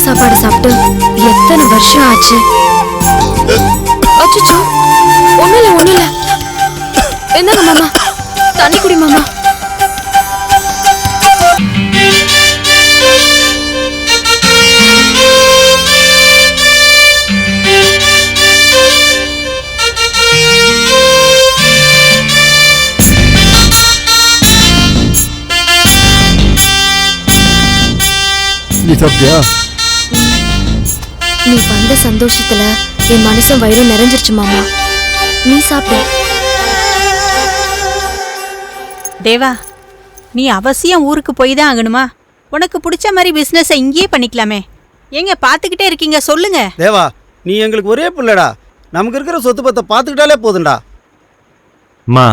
சாப்பாடு சாப்பிட்டு எத்தனை வருஷம் ஆச்சு. அச்சோ, ஒண்ணும் இல்ல. என்னங்க மாமா, தண்ணி குடி மாமா. நீ சாப்பிட்டியா? நீ வந்த சந்தோஷத்துல என் மனசும் வயிறும் நிறைஞ்சிருச்சு மாமா. நீ சாப்பிடு. தேவா, நீ அவசியம் ஊருக்கு போய் தான் ஆகணுமா? உனக்கு பிடிச்ச மாதிரி பிசினஸை இங்கேயே பண்ணிக்கலாமே. எங்க பாத்துக்கிட்டே இருக்கீங்க, சொல்லுங்க. தேவா, நீ எங்களுக்கு ஒரே பிள்ளைடா. நமக்கு இருக்கிற சொத்து பத்தை பாத்துக்கிட்டாலே போதும்டா. அம்மா,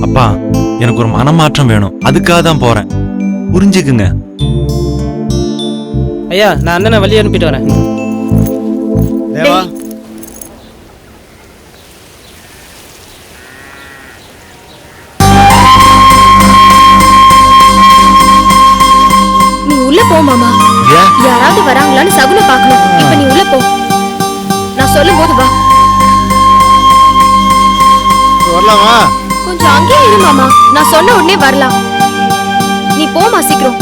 அப்பா, எனக்கு ஒரு மனமாற்றம் வேணும். அதுக்காக தான் போறேன். புரிஞ்சுக்குங்க. ஐயா, நான் அண்ணனை வழி அனுப்பிட்டு வரேன். தேவா, நீ உள்ள போ மாமா. யாராவது வராங்களான்னு சகுன பார்க்கணும். இப்ப நீ உள்ள போ. நான் சொல்லும் போது வா. வரலாமா? கொஞ்சம் அங்கேயே இரு மாமா. நான் சொன்ன உடனே வரலாம். நீ போமா சீக்கிரம்.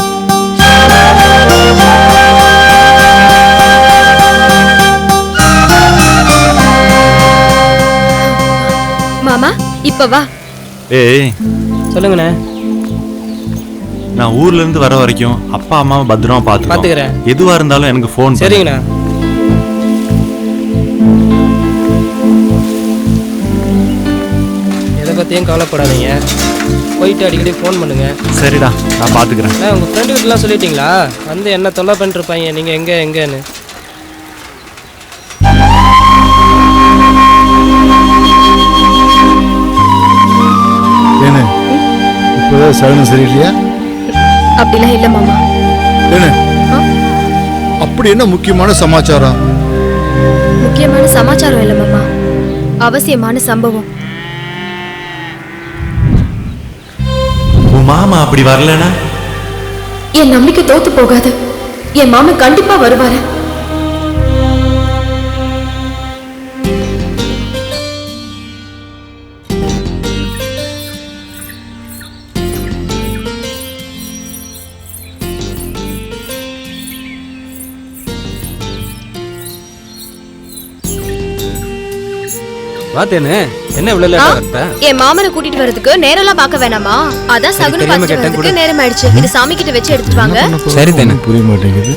மாமா, இப்ப வா. ஏய், சொல்லுங்கண்ணே. நான் ஊர்ல இருந்து வர வரைக்கும் அப்பா அம்மாவை பத்திரமா பாத்துக்கிறேன். எதுவா இருந்தாலும் எனக்கு போன். சரிங்கண்ணா. எதை பத்தியும் கவலைப்படாதீங்க. போயிட்டு அடிக்கடி ஃபோன் பண்ணுங்க. சரிடா, நான் பாத்துக்கிறேன். உங்க ஃப்ரெண்டு கிட்டலாம் சொல்லிட்டீங்களா? வந்து என்ன தொல்லை பண்ணிட்டு இருப்பாங்க, நீங்க எங்கன்னு. ஏன்னு இப்போதான் சகனம் சரியில்லையா? அப்படிலாம் இல்ல மாமா. ஏன்னு அப்படி என்ன முக்கியமான சமாச்சாரம்? முக்கியமான சமாச்சாரம் இல்ல மாமா, அவசியமான சம்பவம். உன் மாமா அப்படி வரலனா என் நம்பிக்கை தோத்து போகாது. என் மாமா கண்டிப்பா வருவாரு. பாத்தேனே, என்ன இவ்வளவு லேட்டா வரட்ட? என் மாமனை கூட்டிட்டு வரதுக்கு நேரம்லாம் பார்க்க வேணாமா? அதான் சகுன பார்த்துட்டு வரதுக்கு நேரம் ஆயிடுச்சு. இது சாமி கிட்ட வச்சு எடுத்துட்டு வாங்க. சரி தானே, புரிய மாட்டேங்குது.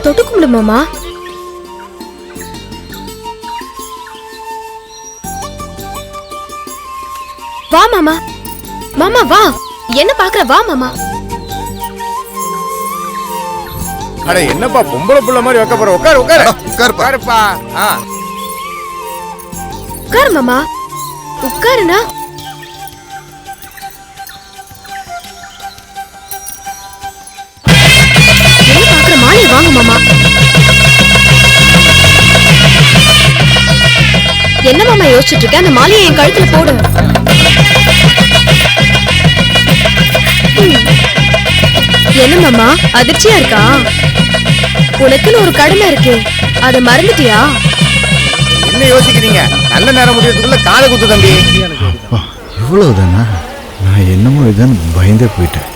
தொட்டு கும்பிடு மாமா. வா மாமா. மாமா வா. என்ன பாக்குற? வா மாமா. அட என்னப்பா பொம்பளை புள்ள மாதிரி வைக்க போற? உட்காரு உட்காரு உட்காருப்பா. உட்காரு மாமா. உட்காருனா. என்ன பாக்குற? மாலை வாங்க மாமா. என்ன மாமா யோசிச்சுட்டு இருக்க? அந்த மாலையை என் கழுத்துல போடு. என்ன மாமா அதிர்ச்சியா இருக்கா? உனக்குன்னு ஒரு கடமை இருக்கு, அதை மறந்துட்டியா? என்ன யோசிக்கிறீங்க? நல்ல நேரம் முடியறதுக்குள்ள காலை குத்து தம்பி. இவ்வளவுதானா? நான் என்னமோ இதான் பயந்தே போயிட்டேன்.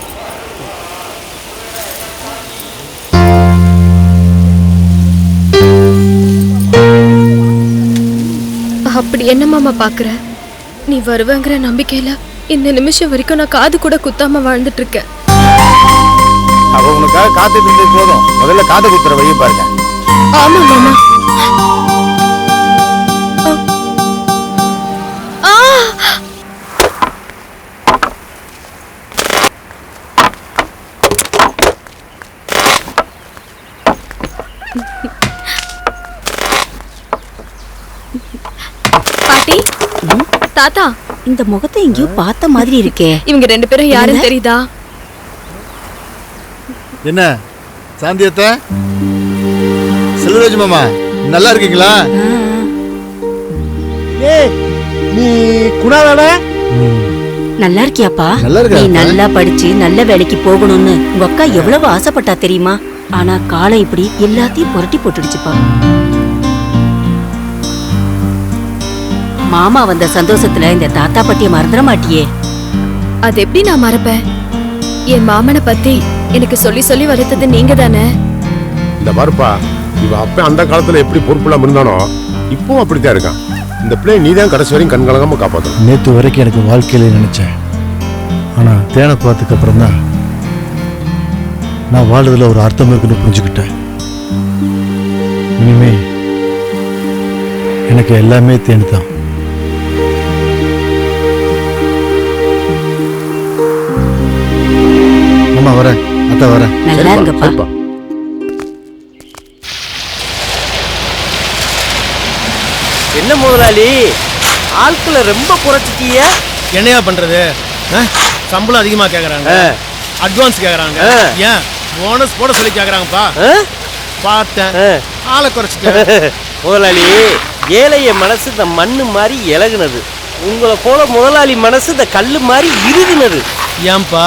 அப்படி என்ன மாமா பாக்குற? நீ வருவங்கிற நம்பிக்கையில இந்த நிமிஷம் வரைக்கும் நான் காது கூட குத்தாம வாழ்ந்துட்டு இருக்கேன். அவ உனக்காக காத்துட்டு இருந்தது போதும். முதல்ல காதை குத்துற வழியை பாருங்க. ஆமா மாமா. பாட்டி, தாத்தா, இந்த முகத்தை எங்கேயோ பார்த்த மாதிரி இருக்கே. இவங்க ரெண்டு பேரும் யாருன்னு தெரியுதா? என்ன சாந்தியத்தை? செல்வராஜ் மாமா, நல்லா இருக்கீங்களா? ஏய், நீ குணாதானே? நல்லா இருக்கியாப்பா? நல்லா இருக்கா நீ அத்தை? நல்லா படிச்சு நல்ல வேலைக்கு போகணும்னு உங்க அக்கா எவ்வளவு ஆசைப்பட்டா தெரியுமா? ஆனா காலம் இப்படி எல்லாத்தையும் புரட்டி போட்டுடுச்சுப்பா. மாமா வந்த சந்தோஷத்துல இந்த தாத்தா பாட்டிய மறந்துட மாட்டியே? அது எப்படி நான் மறப்பேன்? என் மாமனை பத்தி எனக்கு சொல்லி சொல்லி வளர்த்தது நீங்க தானே. இந்த பாருப்பா, இவன் அப்ப அந்த காலத்துல எப்படி பொறுப்புலாம் இருந்தானோ இப்பவும் அப்படித்தான் இருக்கான். இந்த பிள்ளை நீ தான் கடைசி வரையும் கண்கலங்காம காப்பாற்றணும். நேற்று வரைக்கும் எனக்கு வாழ்க்கையில நினைச்சேன், ஆனா தேனை பார்த்ததுக்கு அப்புறம் தான் நான் வாழ்றதுல ஒரு அர்த்தம் இருக்குன்னு புரிஞ்சுக்கிட்டேன். இனிமே எனக்கு எல்லாமே தேன் தான். அம்மா வரேன், அத்தை வரேன். நல்லா இருங்கப்பா. சரிப்பா. என்ன முதலாளி, ஆட்களை ரொம்ப குறைச்சிட்டீங்க. என்னையா பண்றது? சம்பளம் அதிகமா கேக்குறாங்க, அட்வான்ஸ் கேக்குறாங்க, ஏன் போனஸ் போட சொல்லி கேக்குறாங்கப்பா. பார்த்தேன், ஆளை குறைச்சிட்டேன். முதலாளி, ஏழைய மனசு இந்த மண்ணு மாதிரி இலகுனது. உங்களை போல முதலாளி மனசு இந்த கல்லு மாதிரி இறுதினது. ஏன்பா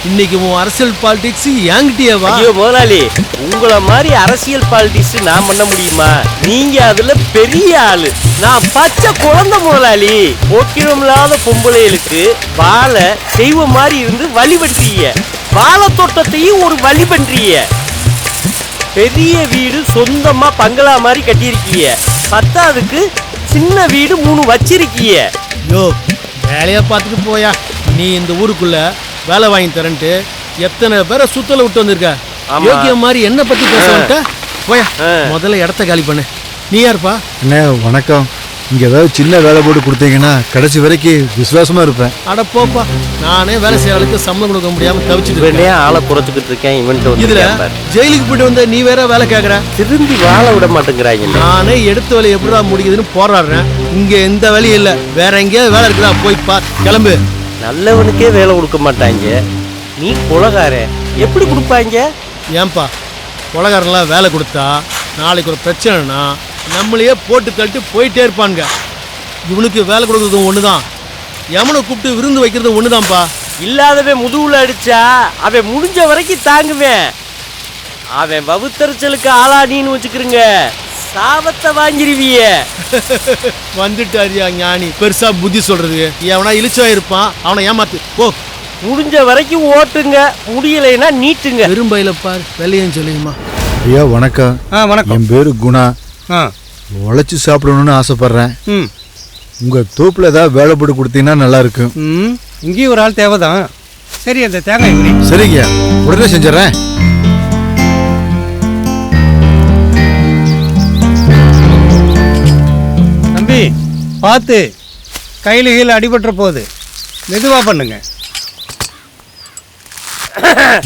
இன்னைக்கு உன் அரசியல் பாலிடிக்ஸ் என்கிட்டயேவா? ஐயோ முதலாளி, உங்களை மாதிரி அரசியல் பாலிடிக்ஸ் நான் பண்ண முடியுமா? நீங்க அதுல பெரிய ஆளு, நான் பச்சை குழந்தை முதலாளி. போக்கிடம் இல்லாத பொம்பளைகளுக்கு வாழை செய்வ மாதிரி இருந்து வழி பண்றீங்க. வாழை தோட்டத்தையும் ஒரு வழி பண்றீங்க. பெரிய வீடு சொந்தமா பங்களா மாதிரி கட்டியிருக்கீங்க. பத்தாவதுக்கு சின்ன வீடு 3 வச்சிருக்கீங்க. யோ வேலையா பார்த்துட்டு போயா. நீ இந்த ஊருக்குள்ள வேலை வாங்கி தரன்ட்டு எத்தனை பேரை சுத்தல விட்டு வந்திருக்க. யோக்கியம் மாதிரி என்ன பத்தி பேச வந்துட்ட? போயா, முதல்ல இடத்த காலி பண்ணு. நீ யாருப்பா? அண்ணே வணக்கம். இங்க ஏதாவது சின்ன வேலை போட்டு கொடுத்தீங்கன்னா கடைசி வரைக்கும் விசுவாசமா இருப்பேன். அட போப்பா, நானே வேலை செய்யற ஆளுக்கு சம்பளம் கொடுக்க முடியாம தவிச்சிட்டு இருக்கேன். ஆளை குறைச்சிக்கிட்டு இருக்கேன். இதுல ஜெயிலுக்கு போயிட்டு வந்த நீ வேற வேலை கேக்குற. திரும்பி வாழ விட மாட்டேங்கிறாங்க. நானே எடுத்த வேலை எப்படிடா முடிக்குதுன்னு போராடுறேன். இங்க எந்த வேலையும் இல்ல, வேற எங்கேயாவது வேலை இருக்குதா போய் பா, கிளம்பு. நல்லவனுக்கே வேலை கொடுக்க மாட்டாங்க, நீ கொலகார எப்படி கொடுப்பாங்க? ஏன்பா கொலகாரன்லாம் வேலை கொடுத்தா நாளைக்கு ஒரு பிரச்சனைனா நம்மளையே போட்டு தள்ளிட்டு போயிட்டே இருப்பானுங்க. இவனுக்கு வேலை கொடுக்கறது ஒண்ணுதான், எவனை கூப்பிட்டு விருந்து வைக்கிறது ஒண்ணுதான்ப்பா. இல்லாதவன் முதுகுல அடிச்சா அவன் முடிஞ்ச வரைக்கும் தாங்குவேன். அவன் வவுத்தறிச்சலுக்கு ஆளாடின்னு வச்சுக்கிறங்க, சாபத்தை வாங்கிருவிய. வந்துட்டாரியா ஞானி, பெருசா புத்தி சொல்றது. எவனா இழிச்சா இருப்பான், அவனை ஏமாத்து போ. முடிஞ்ச வரைக்கும் ஓட்டுங்க, முடியலைன்னா நீட்டுங்க. பெரும்பையில பார், வெள்ளையும் சொல்லியுமா. ஐயா வணக்கம். வணக்கம். என் பேரு குணா. உழைச்சி சாப்பிடணும்னு ஆசைப்படுறேன். உங்க தோப்புல ஏதாவது வேலை போட்டு கொடுத்தீங்கன்னா நல்லா இருக்கும். இங்கேயும் ஒரு ஆள் தேவைதான். சரி, அந்த தேங்காய் சரிங்க, உடனே செஞ்சிடறேன். தம்பி பார்த்து, கையில் கீழே அடிபட்டுற போகுது, மெதுவா பண்ணுங்க.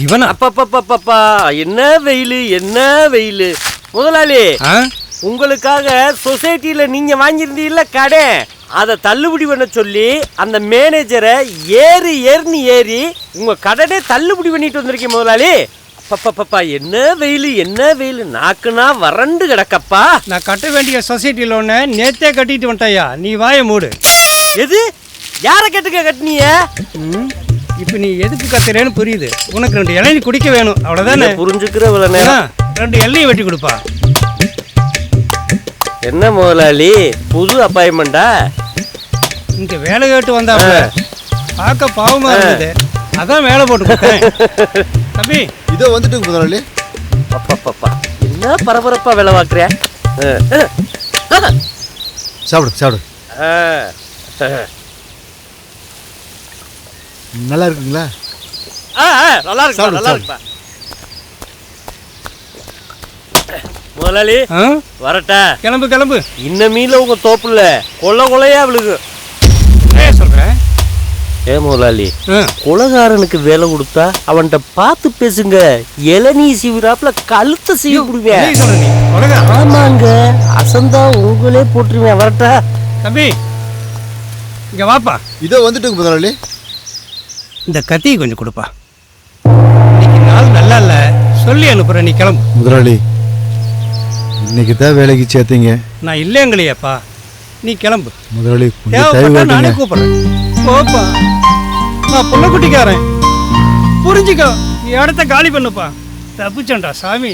இவனா? அப்பப்பப்பப்பா, என்ன வெயில், என்ன வெயில். முதலாளி, உங்களுக்காக சொசைட்டில நீங்க வாங்கியிருந்தீங்கல்ல கடை, அதை தள்ளுபடி பண்ண சொல்லி அந்த மேனேஜரை ஏறுன்னு ஏறி உங்க கடனே தள்ளுபடி பண்ணிட்டு வந்திருக்கேன் முதலாளி. பப்பா, என்ன வெயில், என்ன வெயில், நாக்குனா வறண்டு கிடக்கப்பா. நான் கட்ட வேண்டிய சொசைட்டி லோனை நேத்தே கட்டிட்டு வந்துட்டாயா, நீ வாய மூடு. எது? யாரை கேட்டுக்க கட்டினிய? இப்போ நீ எதுக்கு கத்துறேன்னு புரியுது. உனக்கு 2 இளநீ குடிக்க வேணும், அவ்வளவுதானே? புரிஞ்சுக்கிற 2 இளநீ வெட்டி கொடுப்பா. என்ன முதலாளி, புது அப்பாயின்மெண்டா? இங்க வேலை கேட்டு வந்தாப்புல பார்க்க பாவமா இருந்தது, அதான் வேலை போட்டு கொடுத்தேன். தம்பி இதோ வந்துட்டு முதலாளி. அப்பா, என்ன பரபரப்பா வேலை பார்க்குறியா? சாப்பிடு சாப்பிடு. நல்லா இருக்குங்களா? நல்லா இருக்கு, நல்லா இருக்குப்பா. முதலாளி வரட்டா? கிளம்பு. இந்த மீன்ல உங்க தோப்புல கொள்ளையா விழுகு. சொல்றேன். முதலாளி, கொலகாரனுக்கு வேலை கொடுத்தா அவன்கிட்ட பார்த்து பேசுங்க. இளநீ சீவிராப்புல கழுத்தை சீவி கொடுவேன். ஆமாங்க, அசந்தா உங்களே போட்டுருவேன். வரட்டா? தம்பி இங்க வாப்பா. இதோ வந்துட்டு முதலாளி. இந்த கத்தியை கொஞ்சம் கொடுப்பா. இன்னைக்கு நாள் நல்லா இல்ல, சொல்லி அனுப்புறேன், நீ கிளம்பு. முதலாளி, இன்னைக்கு தான் வேலைக்கு சேர்த்தீங்க. நான் இல்லைங்களையாப்பா, நீ கிளம்பு. முதலாளி கொஞ்சம் தயவு தேவைப்பட்டா நானே காட்டுங்க. கூப்பிடுறேன். போப்பா, நான் புள்ள குட்டிக்காரன், புரிஞ்சுக்கோ. இடத்த காலி பண்ணுப்பா. தப்புச்சண்டா சாமி.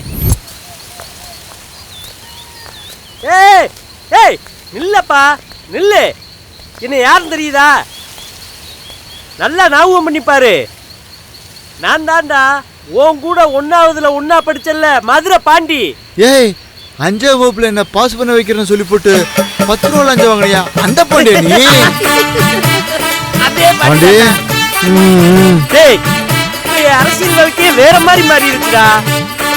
ஏய் ஏய் நில்லப்பா நில்லு. என்ன யாருன்னு தெரியுதா? நல்லா ஞாபகம் பண்ணிப்பாரு. நான் தான்டா உன் கூட 1ஆவதுல ஒன்னா படிச்சல்ல, மதுரை பாண்டி. ஏய், 5ஆம் வகுப்புல என்ன பாஸ் பண்ண வைக்கிறேன்னு சொல்லி போட்டு 10 ரூபா லஞ்சம் வாங்கினியா? அந்த பாண்டியா நீ? அதே பாண்டி. டேய், அரசியல் வாழ்க்கையே வேற மாதிரி மாறி இருக்குடா.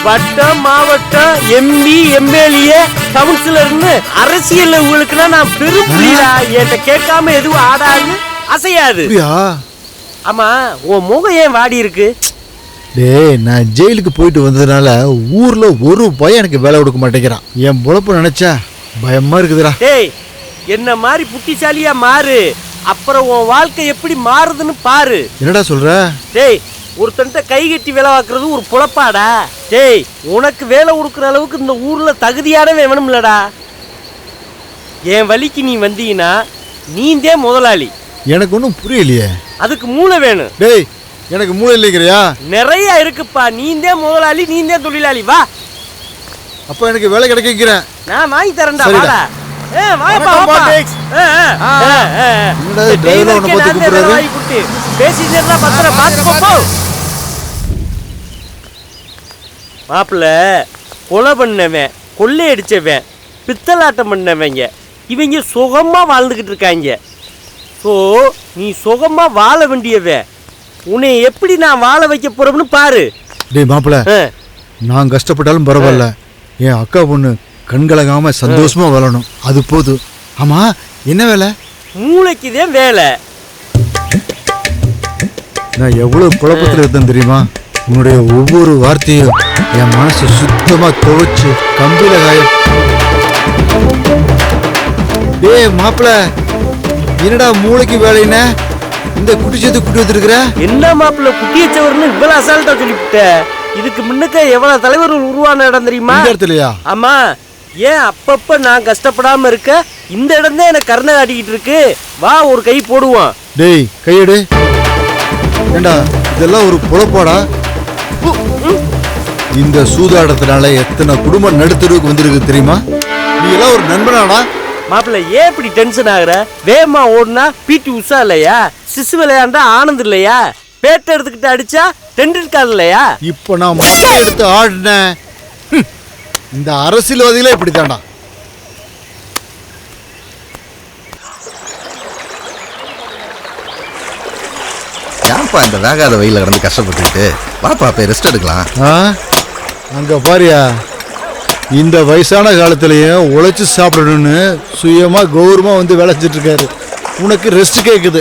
வட்டம், மாவட்டம், எம்பி, எம்எல்ஏ, கவுன்சிலர்னு அரசியல் உங்களுக்குன்னா நான் பெரும் புலிடா. என்கிட்ட கேட்காம எதுவும் ஆடாது அசையாது. ஆமா, உன் முகம் ஏன் வாடி இருக்கு? டேய், நான் ஜெயிலுக்கு போயிட்டு வந்ததுனால ஊர்ல ஒரு பையன் எனக்கு வேலை கொடுக்க மாட்டேங்கிறான். என் பொழப்பு நினைச்சா பயமா இருக்குதுடா. டேய், என்ன மாதிரி புத்திசாலியா மாறு, அப்புறம் உன் வாழ்க்கை எப்படி மாறுதுன்னு பாரு. என்னடா சொல்ற? டேய், ஒருத்தன்ட்ட கை கட்டி வேலை பார்க்கறது ஒரு பொழப்பாடா. டேய், உனக்கு வேலை கொடுக்குற அளவுக்கு இந்த ஊர்ல தகுதியானவே வேணும்லடா. என் வழிக்கு நீ வந்தீங்கன்னா நீந்தே முதலாளி. எனக்கு ஒன்றும் புரியலையே. அதுக்கு மூளை வேணும். டேய், எனக்கு மூளை இல்லைங்கிறியா? நிறைய இருக்குப்பா. நீந்தே முதலாளி, நீந்தே தொழிலாளி. வா, அப்ப எனக்கு வேலை கிடைக்கிறேன். நான் வாங்கி தரேன்டா. சரிடா. வாடா. வாப்பா வாப்பா. பேசிட்டு பத்திரம் பார்த்து போ. மாப்பிள்ள கொலை பண்ணவன், கொள்ளையடிச்சவன், பித்தலாட்டம் பண்ணவங்க இவங்க சுகமா வாழ்ந்துகிட்டு இருக்காங்க. ஸோ நீ சுகமா வாழ வேண்டியவன். உன்னை எப்படி நான் வாழ வைக்க போறோம்னு பாரு. டேய் மாப்பிள்ள, நான் கஷ்டப்பட்டாலும் பரவாயில்ல, என் அக்கா பொண்ணு கண்கலகாம சந்தோஷமா வாழணும், அது போதும். ஆமா, என்ன வேலை? மூளைக்குதான் வேலை. நான் எவ்வளவு குழப்பத்தில் இருந்தேன் தெரியுமா? உன்னுடைய ஒவ்வொரு வார்த்தையும் என் மனசு சுத்தமா துவைச்சு கம்பியில காயம். டேய் மாப்பிள்ள, என்னடா மூளைக்கு வேலைன்னு இந்த குட்டி சேர்த்து குட்டி வச்சிருக்கிற? என்ன மாப்பிள்ள குட்டியச்சவர்னு இவ்வளவு அசால்ட்டா சொல்லிவிட்ட? இதுக்கு முன்னுக்க எவ்வளவு தலைவர்கள் உருவான இடம் தெரியுமா? இந்த இடத்துலயா? ஆமா. ஏன் அப்பப்ப நான் கஷ்டப்படாம இருக்க இந்த இடம் தான் எனக்கு கருணை காட்டிக்கிட்டு இருக்கு. வா, ஒரு கை போடுவோம். டேய், கையெடு. ஏண்டா, இதெல்லாம் ஒரு பொழப்பாடா? இந்த சூதாட்டத்தினால எத்தனை குடும்பம் நடுத்தருவுக்கு வந்திருக்கு தெரியுமா? நீ எல்லாம் ஒரு நண்பனாடா. மாப்பிள்ள, ஏன் இப்படி டென்ஷன் ஆகுற? வேகமா ஓடுனா பிடி உஷா இல்லையா? சிசு விளையாண்டா ஆனந்த் இல்லையா? பேட்டை எடுத்துக்கிட்டு அடிச்சா டெண்டுல்கர் இல்லையா? இப்ப நான் மட்டும் எடுத்து ஆடினேன். இந்த அரசியல்வாதிகளே இப்படி தாண்டா. ஏன்ப்பா இந்த வேகாத வெயில கிடந்து கஷ்டப்பட்டுக்கிட்டு? வாப்பா போய் ரெஸ்ட் எடுக்கலாம். அங்க பாரியா, இந்த வயசான காலத்திலயும் உழைச்சு சாப்பிடணும்னு சுயமா கௌரவமா வந்து வேலை செஞ்சுட்டு இருக்காரு. உனக்கு ரெஸ்ட் கேக்குது?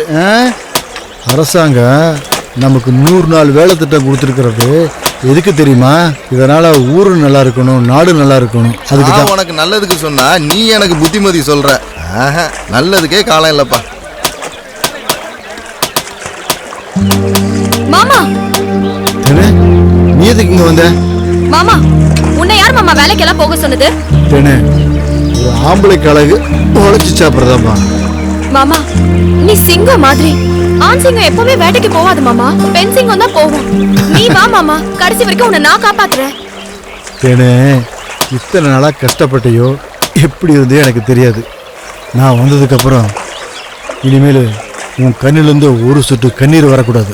அரசாங்கம் நமக்கு 100 நாள் வேலை திட்டம் கொடுத்துருக்கிறது எதுக்கு தெரியுமா? இதனால ஊரு நல்லா இருக்கணும், நாடு நல்லா இருக்கணும். அதுக்கு உனக்கு நல்லதுக்கு சொன்னா நீ எனக்கு புத்திமதி சொல்ற. நல்லதுக்கே காலம் இல்லப்பா. மாமா, நீ எதுக்கு இங்க வந்த? மாமா, உன்னை யார் மாமா வேலைக்கெல்லாம் போக சொன்னது? ஒரு ஆம்பளைக்கு அழகு உழைச்சு சாப்பிடுறதாம்மா. மாமா, நீ சிங்கம் மாதிரி. ஆண் சிங்கம் எப்பவுமே வேட்டைக்கு போவாது மாமா, பெண் சிங்கம் தான் போகும். நீ வா மாமா, கடைசி வரைக்கும் உன்னை நான் காப்பாத்துறேன். இத்தனை நாளா கஷ்டப்பட்டையோ எப்படி இருந்தே எனக்கு தெரியாது. நான் வந்ததுக்கு அப்புறம் இனிமேல் உன் கண்ணிலிருந்து ஒரு சொட்டு கண்ணீர் வரக்கூடாது.